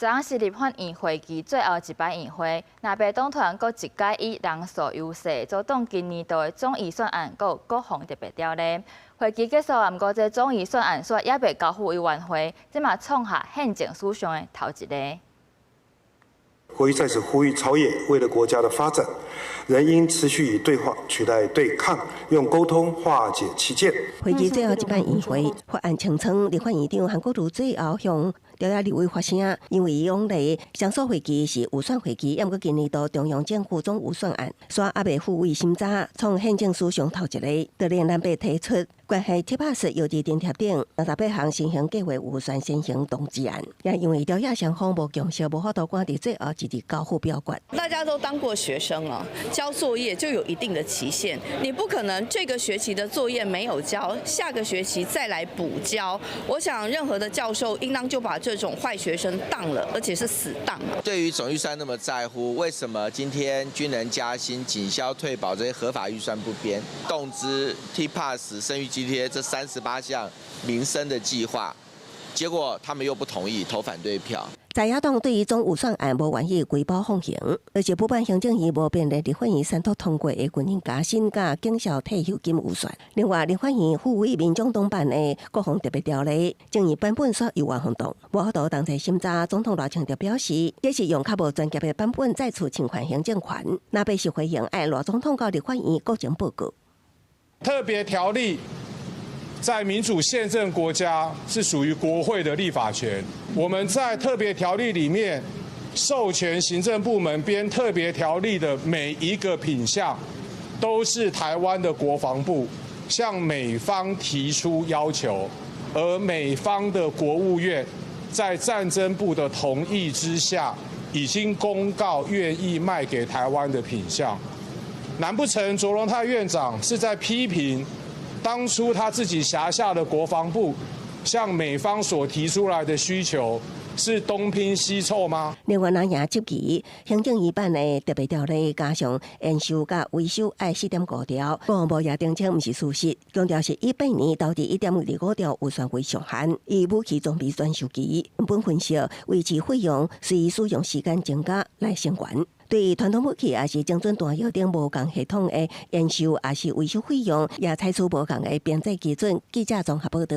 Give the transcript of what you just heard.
昨昏是立法院会期最后一摆议会，若被党团搁一改以人数优势，阻挡今年度的总预算案搁有各项特别条例。会期结束，不过这总预算案却也未交付委员会，这嘛创下宪政史上的头一个。国瑜在此呼吁朝野为了国家的发展，仍应持续以对话取代对抗，用沟通化解歧见。会期最后一摆议会，法案清称立法院长韩国瑜最后向朝野立委发声，因为伊往来上诉会期是预算会期，也毋过今年度中央政府总预算案，煞也未付委审查，创宪政史上头一个。就连南北提出关系TPAS邮资津贴等28项新型计划预算先行动议案，也因为朝野双方无共识，无法度赶伫最后一日交付表决。大家都当过学生啊，交作业就有一定的期限，你不可能这个学期的作业没有交，下个学期再来补交。我想任何的教授应当就把这种坏学生当了，而且是死当。对于总预算那么在乎，为什么今天军人加薪、警消退保这些合法预算不编？动资、TPAS、生育津贴这38项民生的计划，结果他们又不同意，投反对票。在野党对于总预算案无愿意规保放行，而且补办行政院无变的立法院三读通过的军人加薪甲警校退休金预算。另外，立法院复委民众党办的各项特别条例，正院版本煞有外行动，无法度同齐审查。总统赖清德表示，这是用较无专业的版本再次侵犯行政权。若被是回应，爱赖总统到立法院各种报告。特别条例在民主宪政国家是属于国会的立法权。我们在特别条例里面授权行政部门编特别条例的每一个品项，都是台湾的国防部向美方提出要求，而美方的国务院在战争部的同意之下，已经公告愿意卖给台湾的品项。难不成卓荣泰院长是在批评当初他自己辖下的国防部向美方所提出来的需求是东拼西凑吗？另外，南亚即期行政院办的特别条例加上验收甲维修爱4.5条，国防部也澄清不是事实，强调是18年到底1.25条预算为上限，以武器装备专收期本分析维持费用随使用时间增加来升悬。对于传统武器也是精准弹药等无共系统的验收，也是维修费用，也采取无共的编制基准。记者综合报道。